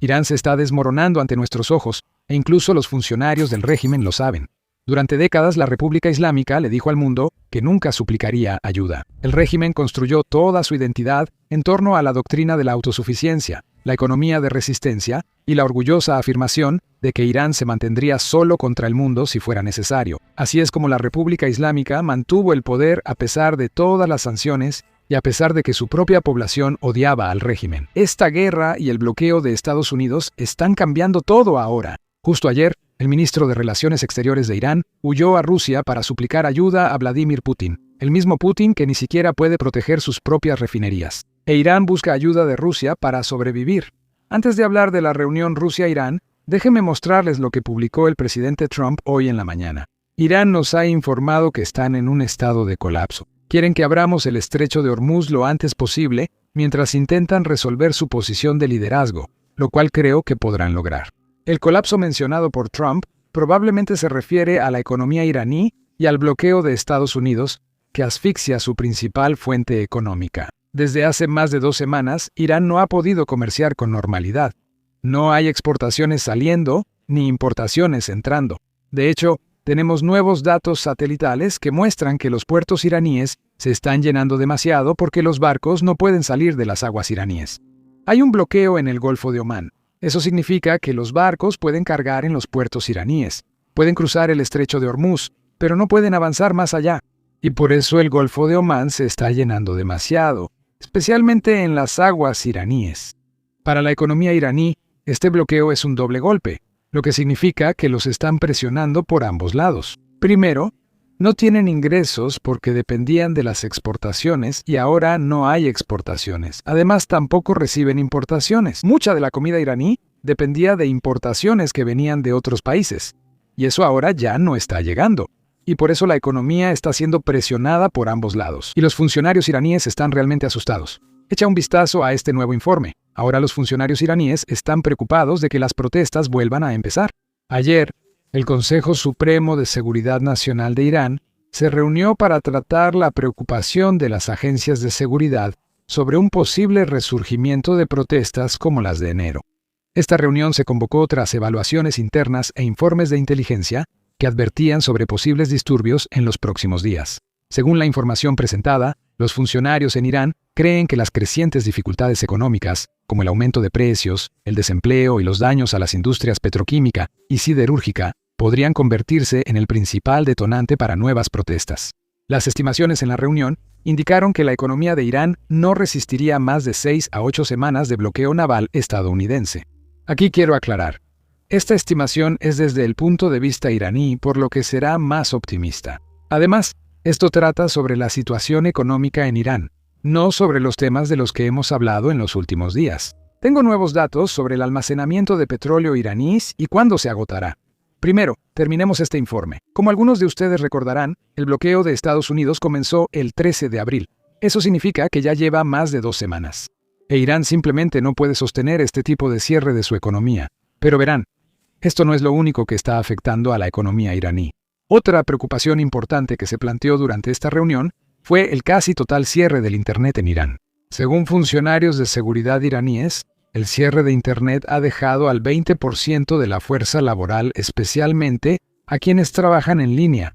Irán se está desmoronando ante nuestros ojos, e incluso los funcionarios del régimen lo saben. Durante décadas, la República Islámica le dijo al mundo que nunca suplicaría ayuda. El régimen construyó toda su identidad en torno a la doctrina de la autosuficiencia, la economía de resistencia y la orgullosa afirmación de que Irán se mantendría solo contra el mundo si fuera necesario. Así es como la República Islámica mantuvo el poder a pesar de todas las sanciones y a pesar de que su propia población odiaba al régimen. Esta guerra y el bloqueo de Estados Unidos están cambiando todo ahora. Justo ayer, el ministro de Relaciones Exteriores de Irán huyó a Rusia para suplicar ayuda a Vladimir Putin, el mismo Putin que ni siquiera puede proteger sus propias refinerías. E Irán busca ayuda de Rusia para sobrevivir. Antes de hablar de la reunión Rusia-Irán, déjenme mostrarles lo que publicó el presidente Trump hoy en la mañana. Irán nos ha informado que están en un estado de colapso. Quieren que abramos el estrecho de Hormuz lo antes posible, mientras intentan resolver su posición de liderazgo, lo cual creo que podrán lograr. El colapso mencionado por Trump probablemente se refiere a la economía iraní y al bloqueo de Estados Unidos, que asfixia su principal fuente económica. Desde hace más de 2 semanas, Irán no ha podido comerciar con normalidad. No hay exportaciones saliendo ni importaciones entrando. De hecho, tenemos nuevos datos satelitales que muestran que los puertos iraníes se están llenando demasiado porque los barcos no pueden salir de las aguas iraníes. Hay un bloqueo en el Golfo de Omán. Eso significa que los barcos pueden cargar en los puertos iraníes, pueden cruzar el estrecho de Hormuz, pero no pueden avanzar más allá. Y por eso el Golfo de Omán se está llenando demasiado, especialmente en las aguas iraníes. Para la economía iraní, este bloqueo es un doble golpe, lo que significa que los están presionando por ambos lados. Primero, no tienen ingresos porque dependían de las exportaciones y ahora no hay exportaciones. Además, tampoco reciben importaciones. Mucha de la comida iraní dependía de importaciones que venían de otros países, y eso ahora ya no está llegando. Y por eso la economía está siendo presionada por ambos lados. Y los funcionarios iraníes están realmente asustados. Echa un vistazo a este nuevo informe. Ahora los funcionarios iraníes están preocupados de que las protestas vuelvan a empezar. Ayer, el Consejo Supremo de Seguridad Nacional de Irán se reunió para tratar la preocupación de las agencias de seguridad sobre un posible resurgimiento de protestas como las de enero. Esta reunión se convocó tras evaluaciones internas e informes de inteligencia que advertían sobre posibles disturbios en los próximos días. Según la información presentada, los funcionarios en Irán creen que las crecientes dificultades económicas, como el aumento de precios, el desempleo y los daños a las industrias petroquímica y siderúrgica, podrían convertirse en el principal detonante para nuevas protestas. Las estimaciones en la reunión indicaron que la economía de Irán no resistiría más de 6 a 8 semanas de bloqueo naval estadounidense. Aquí quiero aclarar, esta estimación es desde el punto de vista iraní, por lo que será más optimista. Además, esto trata sobre la situación económica en Irán, no sobre los temas de los que hemos hablado en los últimos días. Tengo nuevos datos sobre el almacenamiento de petróleo iraní y cuándo se agotará. Primero, terminemos este informe. Como algunos de ustedes recordarán, el bloqueo de Estados Unidos comenzó el 13 de abril. Eso significa que ya lleva más de 2 semanas. E Irán simplemente no puede sostener este tipo de cierre de su economía. Pero verán, esto no es lo único que está afectando a la economía iraní. Otra preocupación importante que se planteó durante esta reunión fue el casi total cierre del Internet en Irán. Según funcionarios de seguridad iraníes, el cierre de Internet ha dejado al 20% de la fuerza laboral, especialmente a quienes trabajan en línea,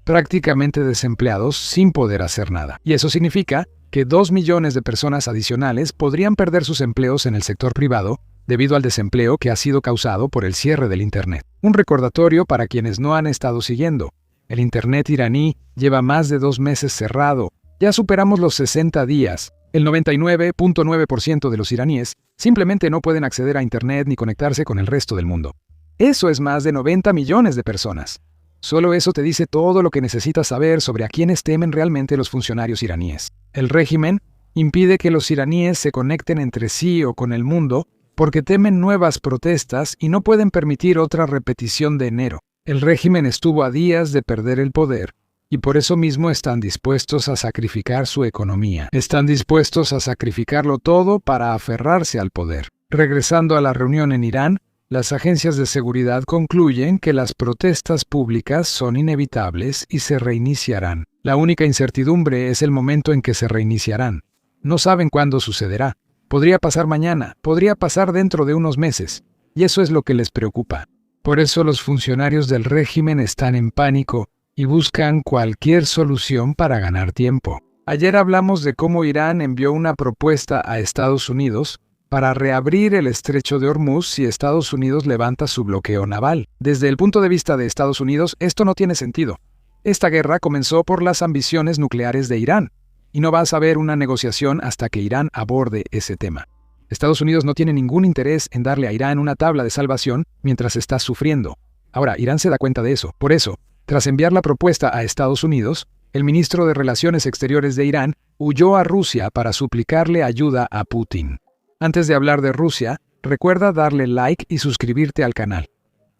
prácticamente desempleados sin poder hacer nada. Y eso significa que 2 millones de personas adicionales podrían perder sus empleos en el sector privado debido al desempleo que ha sido causado por el cierre del Internet. Un recordatorio para quienes no han estado siguiendo. El Internet iraní lleva más de 2 meses cerrado. Ya superamos los 60 días. El 99.9% de los iraníes simplemente no pueden acceder a Internet ni conectarse con el resto del mundo. Eso es más de 90 millones de personas. Solo eso te dice todo lo que necesitas saber sobre a quiénes temen realmente los funcionarios iraníes. El régimen impide que los iraníes se conecten entre sí o con el mundo porque temen nuevas protestas y no pueden permitir otra repetición de enero. El régimen estuvo a días de perder el poder y por eso mismo están dispuestos a sacrificar su economía. Están dispuestos a sacrificarlo todo para aferrarse al poder. Regresando a la reunión en Irán, las agencias de seguridad concluyen que las protestas públicas son inevitables y se reiniciarán. La única incertidumbre es el momento en que se reiniciarán. No saben cuándo sucederá. Podría pasar mañana, podría pasar dentro de unos meses, y eso es lo que les preocupa. Por eso los funcionarios del régimen están en pánico y buscan cualquier solución para ganar tiempo. Ayer hablamos de cómo Irán envió una propuesta a Estados Unidos para reabrir el estrecho de Hormuz si Estados Unidos levanta su bloqueo naval. Desde el punto de vista de Estados Unidos, esto no tiene sentido. Esta guerra comenzó por las ambiciones nucleares de Irán, y no vas a ver una negociación hasta que Irán aborde ese tema. Estados Unidos no tiene ningún interés en darle a Irán una tabla de salvación mientras está sufriendo. Ahora, Irán se da cuenta de eso. Por eso, tras enviar la propuesta a Estados Unidos, el ministro de Relaciones Exteriores de Irán huyó a Rusia para suplicarle ayuda a Putin. Antes de hablar de Rusia, recuerda darle like y suscribirte al canal.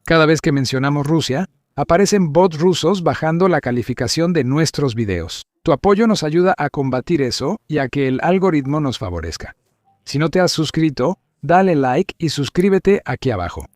Cada vez que mencionamos Rusia, aparecen bots rusos bajando la calificación de nuestros videos. Tu apoyo nos ayuda a combatir eso y a que el algoritmo nos favorezca. Si no te has suscrito, dale like y suscríbete aquí abajo.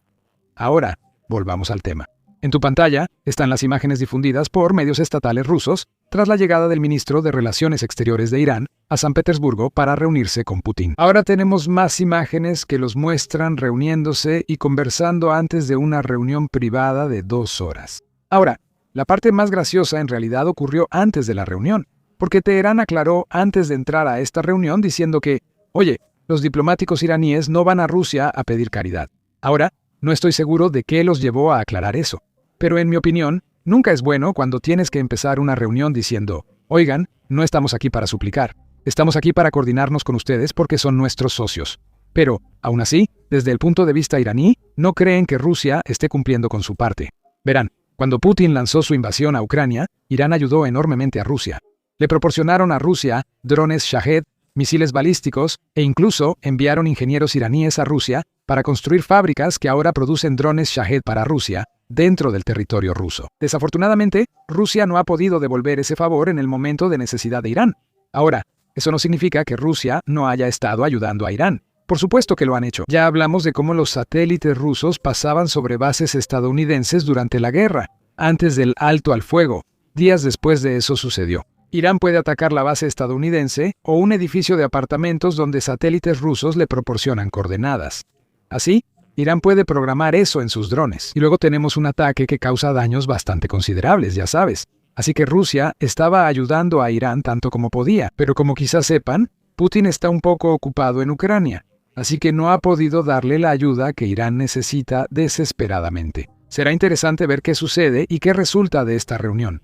Ahora, volvamos al tema. En tu pantalla están las imágenes difundidas por medios estatales rusos tras la llegada del ministro de Relaciones Exteriores de Irán a San Petersburgo para reunirse con Putin. Ahora tenemos más imágenes que los muestran reuniéndose y conversando antes de una reunión privada de 2 horas. Ahora, la parte más graciosa en realidad ocurrió antes de la reunión, porque Teherán aclaró antes de entrar a esta reunión diciendo que, oye, los diplomáticos iraníes no van a Rusia a pedir caridad. Ahora, no estoy seguro de qué los llevó a aclarar eso, pero en mi opinión, nunca es bueno cuando tienes que empezar una reunión diciendo, oigan, no estamos aquí para suplicar, estamos aquí para coordinarnos con ustedes porque son nuestros socios. Pero, aún así, desde el punto de vista iraní, no creen que Rusia esté cumpliendo con su parte. Verán, cuando Putin lanzó su invasión a Ucrania, Irán ayudó enormemente a Rusia. Le proporcionaron a Rusia drones Shahed, misiles balísticos e incluso enviaron ingenieros iraníes a Rusia para construir fábricas que ahora producen drones Shahed para Rusia dentro del territorio ruso. Desafortunadamente, Rusia no ha podido devolver ese favor en el momento de necesidad de Irán. Ahora, eso no significa que Rusia no haya estado ayudando a Irán. Por supuesto que lo han hecho. Ya hablamos de cómo los satélites rusos pasaban sobre bases estadounidenses durante la guerra, antes del alto al fuego. Días después de eso sucedió. Irán puede atacar la base estadounidense o un edificio de apartamentos donde satélites rusos le proporcionan coordenadas. Así, Irán puede programar eso en sus drones. Y luego tenemos un ataque que causa daños bastante considerables, ya sabes. Así que Rusia estaba ayudando a Irán tanto como podía. Pero como quizás sepan, Putin está un poco ocupado en Ucrania. Así que no ha podido darle la ayuda que Irán necesita desesperadamente. Será interesante ver qué sucede y qué resulta de esta reunión.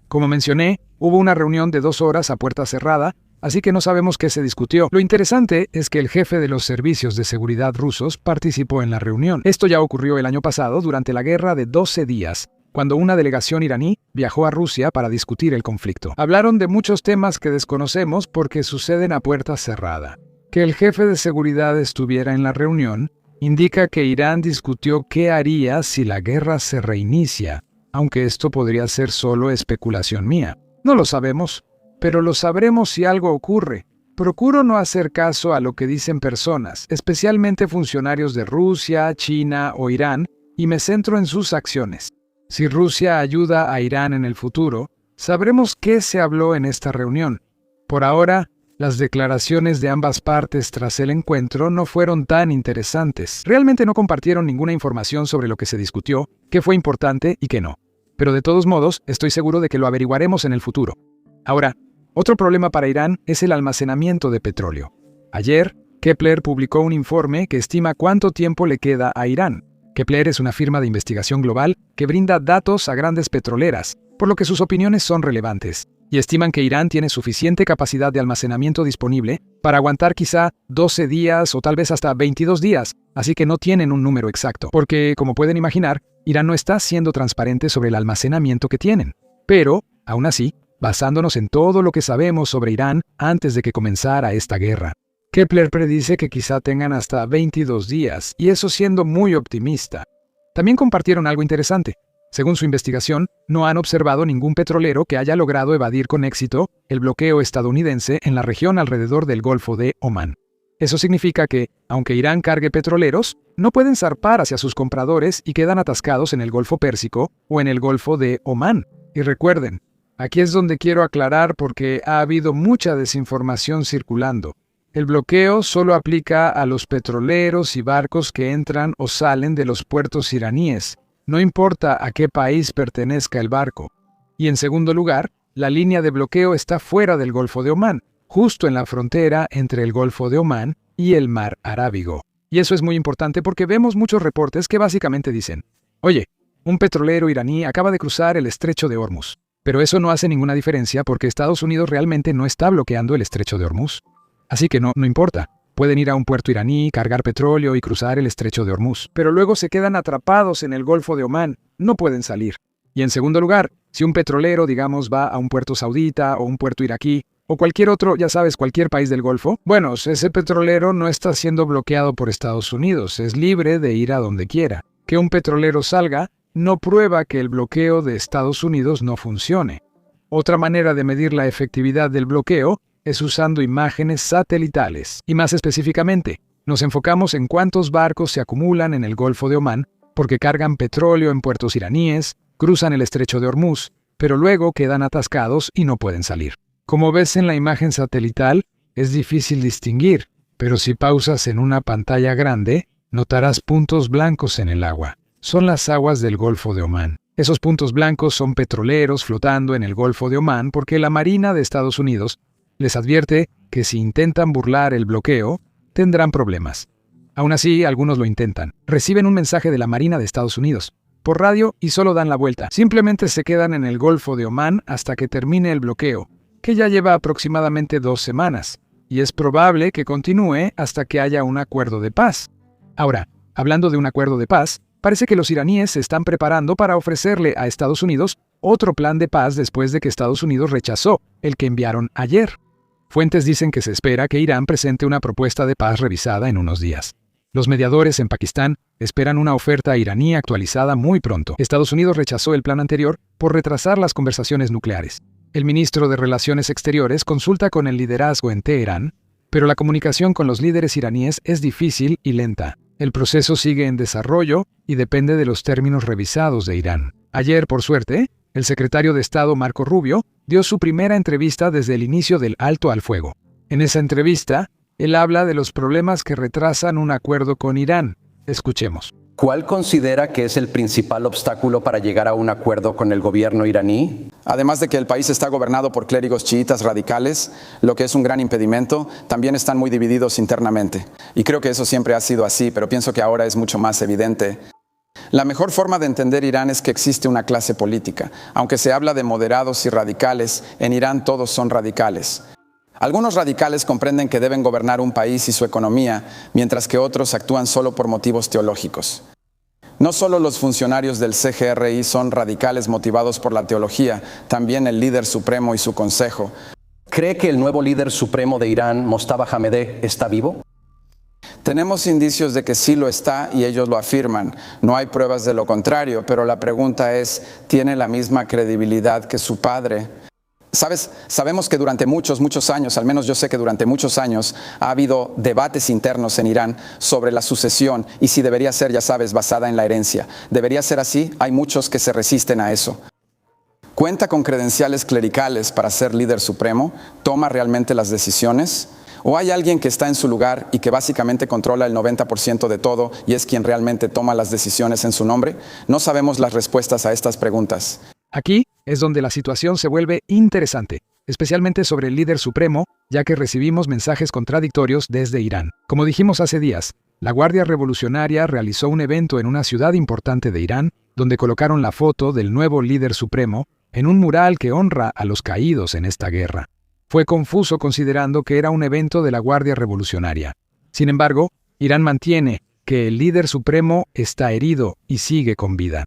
Como mencioné, hubo una reunión de 2 horas a puerta cerrada, así que no sabemos qué se discutió. Lo interesante es que el jefe de los servicios de seguridad rusos participó en la reunión. Esto ya ocurrió el año pasado durante la guerra de 12 días, cuando una delegación iraní viajó a Rusia para discutir el conflicto. Hablaron de muchos temas que desconocemos porque suceden a puerta cerrada. Que el jefe de seguridad estuviera en la reunión indica que Irán discutió qué haría si la guerra se reinicia, aunque esto podría ser solo especulación mía. No lo sabemos, pero lo sabremos si algo ocurre. Procuro no hacer caso a lo que dicen personas, especialmente funcionarios de Rusia, China o Irán, y me centro en sus acciones. Si Rusia ayuda a Irán en el futuro, sabremos qué se habló en esta reunión. Por ahora, las declaraciones de ambas partes tras el encuentro no fueron tan interesantes. Realmente no compartieron ninguna información sobre lo que se discutió, qué fue importante y qué no. Pero de todos modos, estoy seguro de que lo averiguaremos en el futuro. Ahora, otro problema para Irán es el almacenamiento de petróleo. Ayer, Kepler publicó un informe que estima cuánto tiempo le queda a Irán. Kepler es una firma de investigación global que brinda datos a grandes petroleras, por lo que sus opiniones son relevantes. Y estiman que Irán tiene suficiente capacidad de almacenamiento disponible para aguantar quizá 12 días o tal vez hasta 22 días, así que no tienen un número exacto. Porque, como pueden imaginar, Irán no está siendo transparente sobre el almacenamiento que tienen. Pero, aún así, basándonos en todo lo que sabemos sobre Irán antes de que comenzara esta guerra, Kepler predice que quizá tengan hasta 22 días, y eso siendo muy optimista. También compartieron algo interesante. Según su investigación, no han observado ningún petrolero que haya logrado evadir con éxito el bloqueo estadounidense en la región alrededor del Golfo de Omán. Eso significa que, aunque Irán cargue petroleros, no pueden zarpar hacia sus compradores y quedan atascados en el Golfo Pérsico o en el Golfo de Omán. Y recuerden, aquí es donde quiero aclarar porque ha habido mucha desinformación circulando. El bloqueo solo aplica a los petroleros y barcos que entran o salen de los puertos iraníes, no importa a qué país pertenezca el barco. Y en segundo lugar, la línea de bloqueo está fuera del Golfo de Omán, justo en la frontera entre el Golfo de Omán y el Mar Arábigo. Y eso es muy importante porque vemos muchos reportes que básicamente dicen, oye, un petrolero iraní acaba de cruzar el estrecho de Hormuz. Pero eso no hace ninguna diferencia porque Estados Unidos realmente no está bloqueando el estrecho de Hormuz. Así que no importa. Pueden ir a un puerto iraní, cargar petróleo y cruzar el estrecho de Hormuz. Pero luego se quedan atrapados en el Golfo de Omán. No pueden salir. Y en segundo lugar, si un petrolero, digamos, va a un puerto saudita o un puerto iraquí, o cualquier otro, ya sabes, cualquier país del Golfo, bueno, ese petrolero no está siendo bloqueado por Estados Unidos. Es libre de ir a donde quiera. Que un petrolero salga no prueba que el bloqueo de Estados Unidos no funcione. Otra manera de medir la efectividad del bloqueo es usando imágenes satelitales. Y más específicamente, nos enfocamos en cuántos barcos se acumulan en el Golfo de Omán porque cargan petróleo en puertos iraníes, cruzan el estrecho de Hormuz, pero luego quedan atascados y no pueden salir. Como ves en la imagen satelital, es difícil distinguir, pero si pausas en una pantalla grande, notarás puntos blancos en el agua. Son las aguas del Golfo de Omán. Esos puntos blancos son petroleros flotando en el Golfo de Omán porque la Marina de Estados Unidos les advierte que si intentan burlar el bloqueo, tendrán problemas. Aún así, algunos lo intentan. Reciben un mensaje de la Marina de Estados Unidos por radio y solo dan la vuelta. Simplemente se quedan en el Golfo de Omán hasta que termine el bloqueo, que ya lleva aproximadamente 2 semanas, y es probable que continúe hasta que haya un acuerdo de paz. Ahora, hablando de un acuerdo de paz, parece que los iraníes se están preparando para ofrecerle a Estados Unidos otro plan de paz después de que Estados Unidos rechazó el que enviaron ayer. Fuentes dicen que se espera que Irán presente una propuesta de paz revisada en unos días. Los mediadores en Pakistán esperan una oferta iraní actualizada muy pronto. Estados Unidos rechazó el plan anterior por retrasar las conversaciones nucleares. El ministro de Relaciones Exteriores consulta con el liderazgo en Teherán, pero la comunicación con los líderes iraníes es difícil y lenta. El proceso sigue en desarrollo y depende de los términos revisados de Irán. Ayer, por suerte, el secretario de Estado Marco Rubio dio su primera entrevista desde el inicio del alto al fuego. En esa entrevista, él habla de los problemas que retrasan un acuerdo con Irán. Escuchemos. ¿Cuál considera que es el principal obstáculo para llegar a un acuerdo con el gobierno iraní? Además de que el país está gobernado por clérigos chiitas radicales, lo que es un gran impedimento, también están muy divididos internamente. Y creo que eso siempre ha sido así, pero pienso que ahora es mucho más evidente. La mejor forma de entender Irán es que existe una clase política. Aunque se habla de moderados y radicales, en Irán todos son radicales. Algunos radicales comprenden que deben gobernar un país y su economía, mientras que otros actúan solo por motivos teológicos. No solo los funcionarios del CGRI son radicales motivados por la teología, también el líder supremo y su consejo. ¿Cree que el nuevo líder supremo de Irán, Mojtaba Ahmadeh, está vivo? Tenemos indicios de que sí lo está y ellos lo afirman. No hay pruebas de lo contrario, pero la pregunta es, ¿tiene la misma credibilidad que su padre? Sabemos que durante muchos años, al menos yo sé que durante muchos años, ha habido debates internos en Irán sobre la sucesión y si debería ser, ya sabes, basada en la herencia. ¿Debería ser así? Hay muchos que se resisten a eso. ¿Cuenta con credenciales clericales para ser líder supremo? ¿Toma realmente las decisiones? ¿O hay alguien que está en su lugar y que básicamente controla el 90% de todo y es quien realmente toma las decisiones en su nombre? No sabemos las respuestas a estas preguntas. Aquí es donde la situación se vuelve interesante, especialmente sobre el líder supremo, ya que recibimos mensajes contradictorios desde Irán. Como dijimos hace días, la Guardia Revolucionaria realizó un evento en una ciudad importante de Irán, donde colocaron la foto del nuevo líder supremo en un mural que honra a los caídos en esta guerra. Fue confuso considerando que era un evento de la Guardia Revolucionaria. Sin embargo, Irán mantiene que el líder supremo está herido y sigue con vida.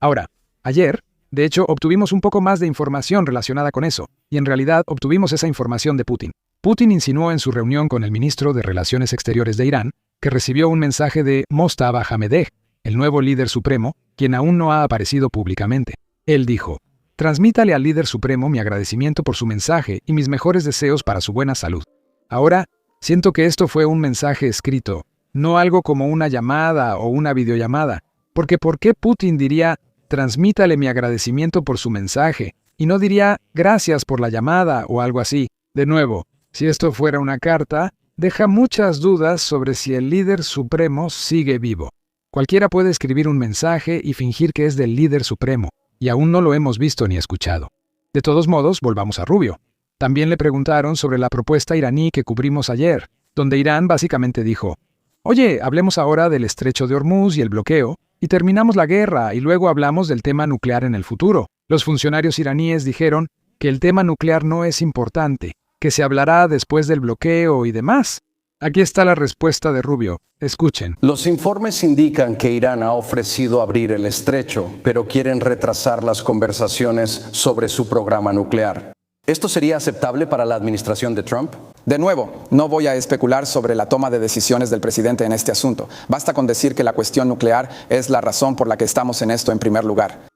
Ahora, ayer, de hecho, obtuvimos un poco más de información relacionada con eso, y en realidad obtuvimos esa información de Putin. Putin insinuó en su reunión con el ministro de Relaciones Exteriores de Irán que recibió un mensaje de Mojtaba Ahmadeh, el nuevo líder supremo, quien aún no ha aparecido públicamente. Él dijo, «Transmítale al líder supremo mi agradecimiento por su mensaje y mis mejores deseos para su buena salud». Ahora, siento que esto fue un mensaje escrito, no algo como una llamada o una videollamada, porque ¿por qué Putin diría «transmítale mi agradecimiento por su mensaje» y no diría «gracias por la llamada» o algo así? De nuevo, si esto fuera una carta, deja muchas dudas sobre si el líder supremo sigue vivo. Cualquiera puede escribir un mensaje y fingir que es del líder supremo, y aún no lo hemos visto ni escuchado. De todos modos, volvamos a Rubio. También le preguntaron sobre la propuesta iraní que cubrimos ayer, donde Irán básicamente dijo: «Oye, hablemos ahora del estrecho de Hormuz y el bloqueo, y terminamos la guerra y luego hablamos del tema nuclear en el futuro». Los funcionarios iraníes dijeron que el tema nuclear no es importante, que se hablará después del bloqueo y demás. Aquí está la respuesta de Rubio. Escuchen. Los informes indican que Irán ha ofrecido abrir el estrecho, pero quieren retrasar las conversaciones sobre su programa nuclear. ¿Esto sería aceptable para la administración de Trump? De nuevo, no voy a especular sobre la toma de decisiones del presidente en este asunto. Basta con decir que la cuestión nuclear es la razón por la que estamos en esto en primer lugar.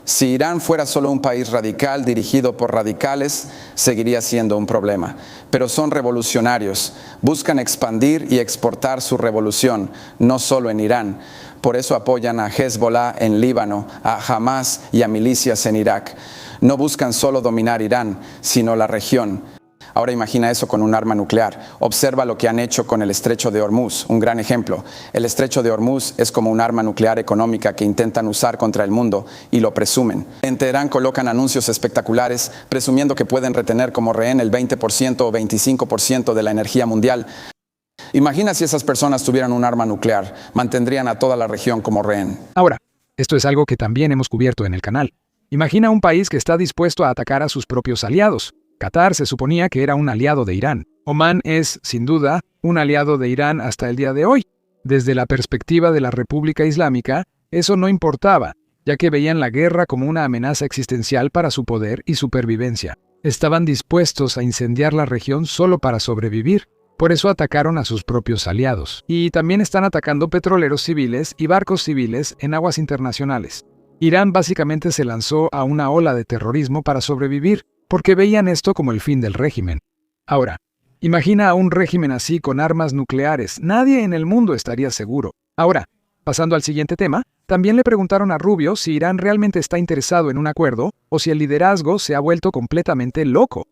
Si Irán fuera solo un país radical dirigido por radicales, seguiría siendo un problema. Pero son revolucionarios, buscan expandir y exportar su revolución, no solo en Irán. Por eso apoyan a Hezbollah en Líbano, a Hamas y a milicias en Irak. No buscan solo dominar Irán, sino la región. Ahora imagina eso con un arma nuclear. Observa lo que han hecho con el estrecho de Hormuz, un gran ejemplo. El estrecho de Hormuz es como un arma nuclear económica que intentan usar contra el mundo y lo presumen. En Teherán colocan anuncios espectaculares presumiendo que pueden retener como rehén el 20% o 25% de la energía mundial. Imagina si esas personas tuvieran un arma nuclear, mantendrían a toda la región como rehén. Ahora, esto es algo que también hemos cubierto en el canal. Imagina un país que está dispuesto a atacar a sus propios aliados. Qatar se suponía que era un aliado de Irán. Omán es, sin duda, un aliado de Irán hasta el día de hoy. Desde la perspectiva de la República Islámica, eso no importaba, ya que veían la guerra como una amenaza existencial para su poder y supervivencia. Estaban dispuestos a incendiar la región solo para sobrevivir. Por eso atacaron a sus propios aliados. Y también están atacando petroleros civiles y barcos civiles en aguas internacionales. Irán básicamente se lanzó a una ola de terrorismo para sobrevivir, porque veían esto como el fin del régimen. Ahora, imagina a un régimen así con armas nucleares. Nadie en el mundo estaría seguro. Ahora, pasando al siguiente tema, también le preguntaron a Rubio si Irán realmente está interesado en un acuerdo o si el liderazgo se ha vuelto completamente loco.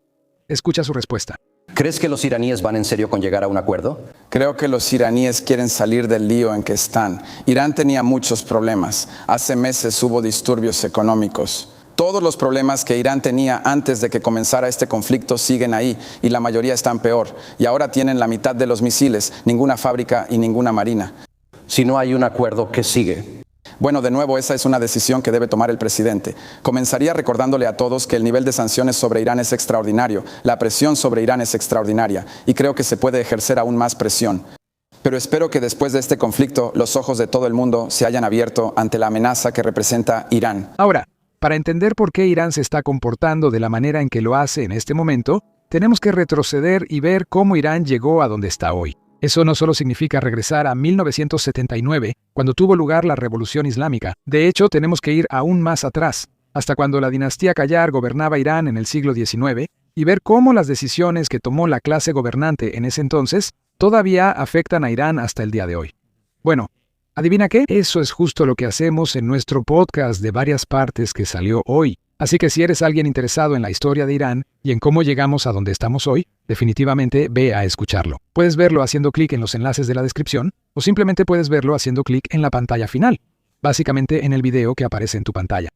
Escucha su respuesta. ¿Crees que los iraníes van en serio con llegar a un acuerdo? Creo que los iraníes quieren salir del lío en que están. Irán tenía muchos problemas. Hace meses hubo disturbios económicos. Todos los problemas que Irán tenía antes de que comenzara este conflicto siguen ahí y la mayoría están peor. Y ahora tienen la mitad de los misiles, ninguna fábrica y ninguna marina. Si no hay un acuerdo, ¿qué sigue? Bueno, de nuevo, esa es una decisión que debe tomar el presidente. Comenzaría recordándole a todos que el nivel de sanciones sobre Irán es extraordinario, la presión sobre Irán es extraordinaria y creo que se puede ejercer aún más presión. Pero espero que después de este conflicto los ojos de todo el mundo se hayan abierto ante la amenaza que representa Irán. Ahora, para entender por qué Irán se está comportando de la manera en que lo hace en este momento, tenemos que retroceder y ver cómo Irán llegó a donde está hoy. Eso no solo significa regresar a 1979, cuando tuvo lugar la Revolución Islámica. De hecho, tenemos que ir aún más atrás, hasta cuando la dinastía Qajar gobernaba Irán en el siglo XIX, y ver cómo las decisiones que tomó la clase gobernante en ese entonces todavía afectan a Irán hasta el día de hoy. Bueno, ¿adivina qué? Eso es justo lo que hacemos en nuestro podcast de varias partes que salió hoy. Así que si eres alguien interesado en la historia de Irán y en cómo llegamos a donde estamos hoy, definitivamente ve a escucharlo. Puedes verlo haciendo clic en los enlaces de la descripción o simplemente puedes verlo haciendo clic en la pantalla final, básicamente en el video que aparece en tu pantalla.